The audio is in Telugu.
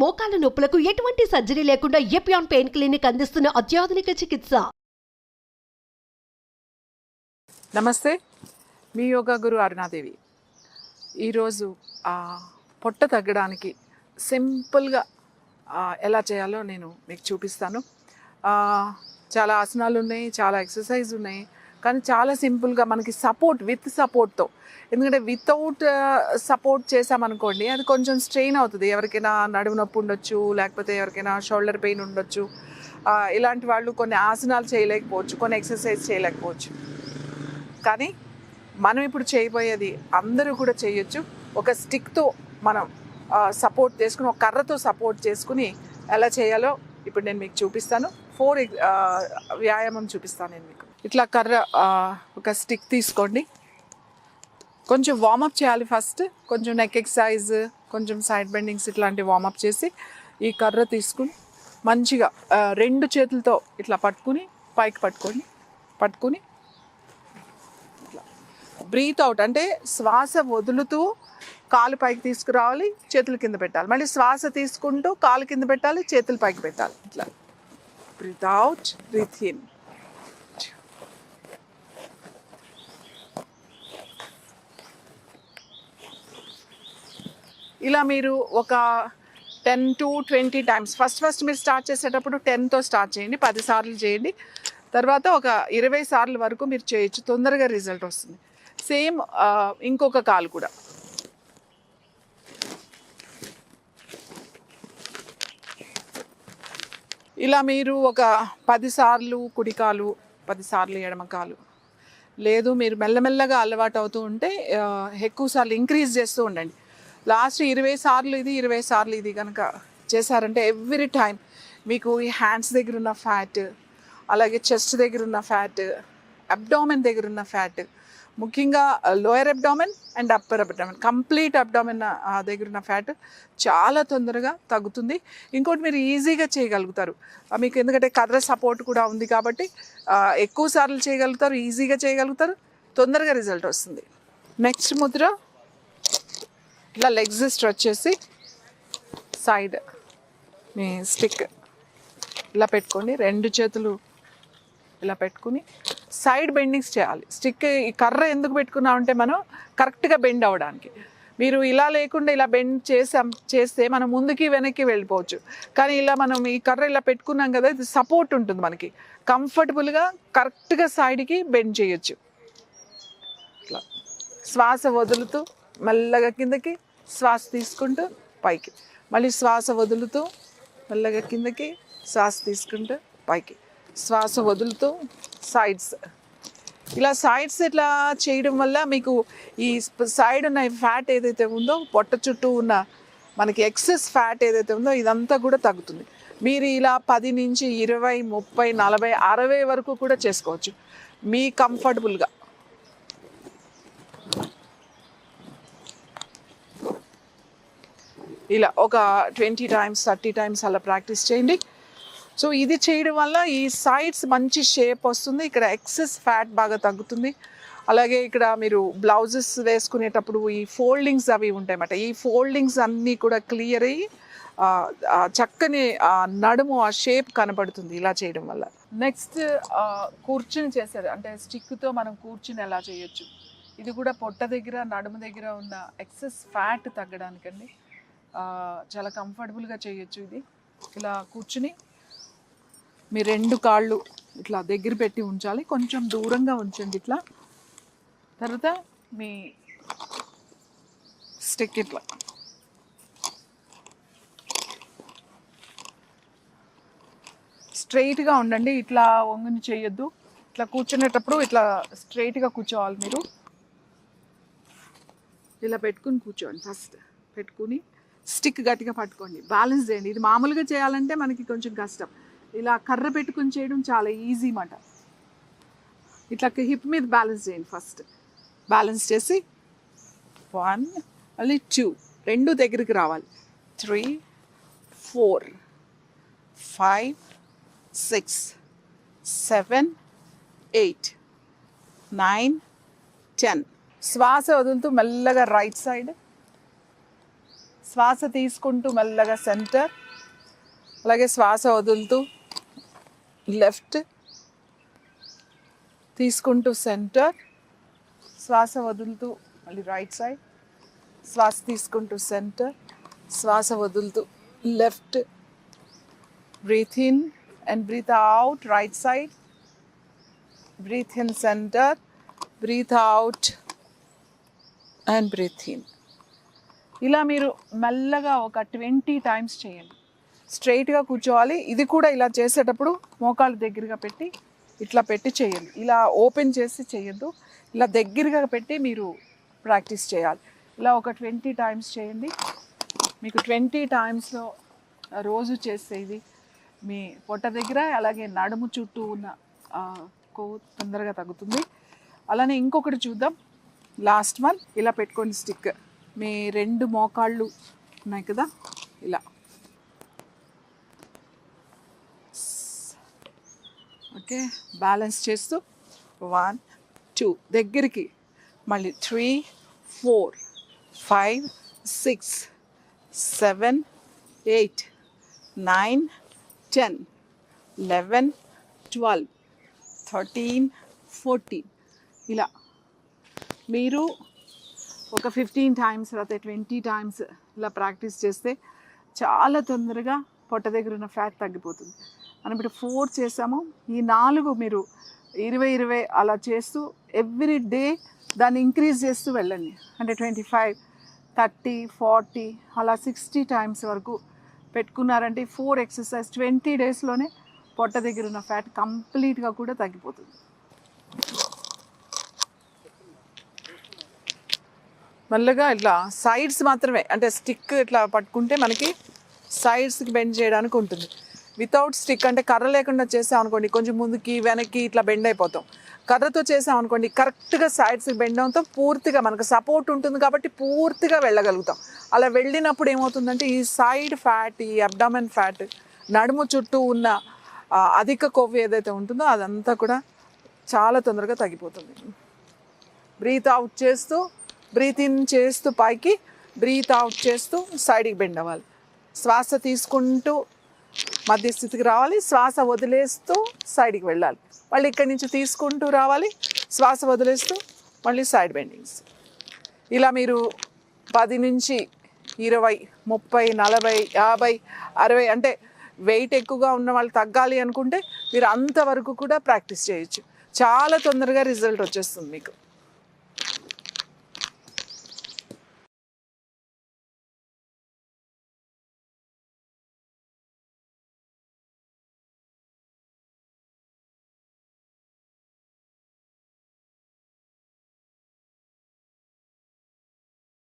మోకాల నొప్పులకు ఎటువంటి సర్జరీ లేకుండా ఎపియాన్ పెయిన్ క్లినిక్ అందిస్తున్న అత్యాధునిక చికిత్స. నమస్తే, మీ యోగా గురు అరుణాదేవి. ఈరోజు పొట్ట తగ్గడానికి సింపుల్గా ఎలా చేయాలో నేను మీకు చూపిస్తాను. చాలా ఆసనాలు ఉన్నాయి, చాలా ఎక్సర్సైజ్ ఉన్నాయి, కానీ చాలా సింపుల్గా మనకి విత్ సపోర్ట్తో. ఎందుకంటే వితౌట్ సపోర్ట్ చేసామనుకోండి అది కొంచెం స్ట్రెయిన్ అవుతుంది. ఎవరికైనా నడుము నొప్పి ఉండొచ్చు, లేకపోతే ఎవరికైనా షోల్డర్ పెయిన్ ఉండొచ్చు. ఇలాంటి వాళ్ళు కొన్ని ఆసనాలు చేయలేకపోవచ్చు, కొన్ని ఎక్సర్సైజ్ చేయలేకపోవచ్చు. కానీ మనం ఇప్పుడు చేయబోయేది అందరూ కూడా చేయొచ్చు. ఒక స్టిక్తో మనం సపోర్ట్ చేసుకుని, ఒక కర్రతో సపోర్ట్ చేసుకుని ఎలా చేయాలో ఇప్పుడు నేను మీకు చూపిస్తాను. 4 వ్యాయామం చూపిస్తాను నేను మీకు. ఇట్లా కర్ర ఒక స్టిక్ తీసుకోండి. కొంచెం వార్మప్ చేయాలి ఫస్ట్. కొంచెం నెక్ ఎక్సర్సైజ్, కొంచెం సైడ్ బెండింగ్స్ ఇట్లాంటి వార్మప్ చేసి ఈ కర్ర తీసుకుని మంచిగా 2 చేతులతో ఇట్లా పైకి పట్టుకొని ఇట్లా బ్రీత్ అవుట్, అంటే శ్వాస వదులుతూ కాలు పైకి తీసుకురావాలి, చేతులు కింద పెట్టాలి. మళ్ళీ శ్వాస తీసుకుంటూ కాలు కింద పెట్టాలి, చేతులు పైకి పెట్టాలి. ఇట్లా బ్రీత్ అవుట్, బ్రీత్ ఇన్. ఇలా మీరు ఒక 10 to 20 టైమ్స్ ఫస్ట్ మీరు స్టార్ట్ చేసేటప్పుడు 10తో స్టార్ట్ చేయండి, 10 సార్లు చేయండి. తర్వాత ఒక 20 సార్లు వరకు మీరు చేయొచ్చు, తొందరగా రిజల్ట్ వస్తుంది. సేమ్ ఇంకొక కాలు కూడా. ఇలా మీరు ఒక 10 సార్లు కుడికాలు, 10 సార్లు ఎడమకాలు. లేదు మీరు మెల్లమెల్లగా అలవాటు అవుతూ ఉంటే ఎక్కువ సార్లు ఇంక్రీజ్ చేస్తూ ఉండండి. లాస్ట్ 20 సార్లు ఇది, 20 సార్లు ఇది కనుక చేశారంటే ఎవ్రీ టైం మీకు ఈ హ్యాండ్స్ దగ్గర ఉన్న ఫ్యాట్, అలాగే చెస్ట్ దగ్గర ఉన్న ఫ్యాట్, అబ్డామెన్ దగ్గర ఉన్న ఫ్యాట్, ముఖ్యంగా lower abdomen and upper abdomen, complete abdomen దగ్గర ఉన్న ఫ్యాట్ చాలా తొందరగా తగ్గుతుంది. ఇంకోటి మీరు ఈజీగా చేయగలుగుతారు మీకు, ఎందుకంటే కర్ర సపోర్ట్ కూడా ఉంది కాబట్టి ఎక్కువ సార్లు చేయగలుగుతారు, ఈజీగా చేయగలుగుతారు, తొందరగా రిజల్ట్ వస్తుంది. నెక్స్ట్ ముద్ర, ఇలా లెగ్స్ స్ట్రెచ్ చేసి సైడ్ మీ స్టిక్ ఇలా పెట్టుకొని 2 చేతులు ఇలా పెట్టుకుని సైడ్ బెండింగ్స్ చేయాలి. స్టిక్ ఈ కర్ర ఎందుకు పెట్టుకున్నామంటే మనం కరెక్ట్గా బెండ్ అవ్వడానికి. మీరు ఇలా లేకుండా ఇలా బెండ్ చేస్తే మనం ముందుకి వెనక్కి వెళ్ళిపోవచ్చు. కానీ ఇలా మనం ఈ కర్ర ఇలా పెట్టుకున్నాం కదా, ఇది సపోర్ట్ ఉంటుంది మనకి, కంఫర్టబుల్గా కరెక్ట్గా సైడ్కి బెండ్ చేయొచ్చు. ఇట్లా శ్వాస వదులుతూ మెల్లగా కిందకి, శ్వాస తీసుకుంటూ పైకి, మళ్ళీ శ్వాస వదులుతూ మెల్లగా కిందకి, శ్వాస తీసుకుంటూ పైకి, శ్వాస వదులుతూ సైడ్స్. ఇలా సైడ్స్ ఇట్లా చేయడం వల్ల మీకు ఈ సైడ్ ఉన్న ఫ్యాట్ ఏదైతే ఉందో, పొట్ట చుట్టూ ఉన్న మనకి ఎక్సెస్ ఫ్యాట్ ఏదైతే ఉందో ఇదంతా కూడా తగ్గుతుంది. మీరు ఇలా 10 నుంచి 20, 30, 40, 60 వరకు కూడా చేసుకోవచ్చు మీ కంఫర్టబుల్గా. ఇలా ఒక 20 టైమ్స్ 30 టైమ్స్ అలా ప్రాక్టీస్ చేయండి. సో ఇది చేయడం వల్ల ఈ సైడ్స్ మంచి షేప్ వస్తుంది, ఇక్కడ ఎక్సెస్ ఫ్యాట్ బాగా తగ్గుతుంది. అలాగే ఇక్కడ మీరు బ్లౌజెస్ వేసుకునేటప్పుడు ఈ ఫోల్డింగ్స్ అవి ఉంటాయన్నమాట, ఈ ఫోల్డింగ్స్ అన్నీ కూడా క్లియర్ అయ్యి చక్కని నడుము ఆ షేప్ కనబడుతుంది ఇలా చేయడం వల్ల. నెక్స్ట్ కూర్చుని చేసేది, అంటే స్టిక్తో మనం కూర్చుని ఎలా చేయొచ్చు. ఇది కూడా పొట్ట దగ్గర, నడుము దగ్గర ఉన్న ఎక్సెస్ ఫ్యాట్ తగ్గడానికండి. చాలా కంఫర్టబుల్గా చేయొచ్చు ఇది. ఇలా కూర్చుని మీ 2 కాళ్ళు ఇట్లా దగ్గర పెట్టి ఉంచాలి, కొంచెం దూరంగా ఉంచండి ఇట్లా. తర్వాత మీ స్టిక్ ఇట్లా స్ట్రైట్గా ఉండండి, ఇట్లా వంగుని చేయొద్దు. ఇట్లా కూర్చునేటప్పుడు ఇట్లా స్ట్రైట్గా కూర్చోవాలి మీరు. ఇలా పెట్టుకుని కూర్చోండి. ఫస్ట్ పెట్టుకుని స్టిక్ గట్టిగా పట్టుకోండి, బ్యాలెన్స్ చేయండి. ఇది మామూలుగా చేయాలంటే మనకి కొంచెం కష్టం, ఇలా కర్ర పెట్టుకుని చేయడం చాలా ఈజీ మాట. ఇట్లా హిప్ మీద బ్యాలెన్స్ చేయండి. ఫస్ట్ బ్యాలెన్స్ చేసి 1, మళ్ళీ 2, 2 దగ్గరికి రావాలి. 3, 4, 5, 6, 7, 8, 9, 10. శ్వాస వదులుతూ మెల్లగా రైట్ సైడ్, శ్వాస తీసుకుంటూ మెల్లగా సెంటర్, అలాగే శ్వాస వదులుతూ లెఫ్ట్, తీసుకుంటూ సెంటర్, శ్వాస వదులుతూ మళ్ళీ రైట్ సైడ్, శ్వాస తీసుకుంటూ సెంటర్, శ్వాస వదులుతూ left, breathe in and breathe out right side, breathe in centre, breathe out and breathe in. ఇలా మీరు మెల్లగా ఒక 20 టైమ్స్ చేయండి. స్ట్రైట్గా కూర్చోవాలి. ఇది కూడా ఇలా చేసేటప్పుడు మోకాళ్ళు దగ్గరగా పెట్టి ఇట్లా పెట్టి చేయండి. ఇలా ఓపెన్ చేసి చేయొద్దు, ఇలా దగ్గరగా పెట్టి మీరు ప్రాక్టీస్ చేయాలి. ఇలా ఒక 20 టైమ్స్ చేయండి. మీకు 20 టైమ్స్లో రోజు చేస్తే ఇది మీ పొట్ట దగ్గర అలాగే నడుము చుట్టూ ఉన్న కొవ్వు తొందరగా తగ్గుతుంది. అలానే ఇంకొకటి చూద్దాం. Last one. ఇలా పెట్టుకోండి స్టిక్. మీ 2 మోకాళ్ళు ఉన్నాయి కదా, ఇలా ఓకే బ్యాలెన్స్ చేస్తూ 1 2 దగ్గరికి, మళ్ళీ 3 4 5 6 7 8 9 10 11 12 13 14 ఇలా మీరు ఒక 15 టైమ్స్ లేకపోతే 20 టైమ్స్ ఇలా ప్రాక్టీస్ చేస్తే చాలా తొందరగా పొట్ట దగ్గర ఉన్న ఫ్యాట్ తగ్గిపోతుంది. మనం ఇప్పుడు 4 చేసాము. ఈ 4 మీరు 20 అలా చేస్తూ ఎవ్రీ డే దాన్ని ఇంక్రీజ్ చేస్తూ వెళ్ళండి. అంటే 25 30 40 అలా 60 టైమ్స్ వరకు పెట్టుకున్నారంటే 4 ఎక్సర్సైజ్ 20 డేస్లోనే పొట్ట దగ్గర ఉన్న ఫ్యాట్ కంప్లీట్గా కూడా తగ్గిపోతుంది. మళ్ళీగా ఇట్లా సైడ్స్ మాత్రమే, అంటే స్టిక్ ఇట్లా పట్టుకుంటే మనకి సైడ్స్కి బెండ్ చేయడానికి ఉంటుంది. వితౌట్ స్టిక్ అంటే కర్ర లేకుండా చేసాం అనుకోండి, కొంచెం ముందుకి వెనక్కి ఇట్లా బెండ్ అయిపోతాం. కర్రతో చేసాం అనుకోండి కరెక్ట్గా సైడ్స్కి బెండ్ అవుతాం, పూర్తిగా మనకు సపోర్ట్ ఉంటుంది కాబట్టి పూర్తిగా వెళ్ళగలుగుతాం. అలా వెళ్ళినప్పుడు ఏమవుతుందంటే ఈ సైడ్ ఫ్యాట్, ఈ అబ్డామెన్ ఫ్యాట్, నడుము చుట్టూ ఉన్న అధిక కొవ్వు ఏదైతే ఉంటుందో అదంతా కూడా చాలా తొందరగా తగ్గిపోతుంది. బ్రీత్ అవుట్ చేస్తూ, బ్రీత్ ఇన్ చేస్తూ పైకి, బ్రీత్ అవుట్ చేస్తూ సైడ్కి బెండ్ అవ్వాలి. శ్వాస తీసుకుంటూ మధ్య స్థితికి రావాలి, శ్వాస వదిలేస్తూ సైడ్కి వెళ్ళాలి. మళ్ళీ ఇక్కడి నుంచి తీసుకుంటూ రావాలి, శ్వాస వదిలేస్తూ మళ్ళీ సైడ్ బెండింగ్స్. ఇలా మీరు 10 నుంచి 20 30 40 50 60 అంటే వెయిట్ ఎక్కువగా ఉన్న వాళ్ళు తగ్గాలి అనుకుంటే మీరు అంతవరకు కూడా ప్రాక్టీస్ చేయొచ్చు. చాలా తొందరగా రిజల్ట్ వచ్చేస్తుంది మీకు.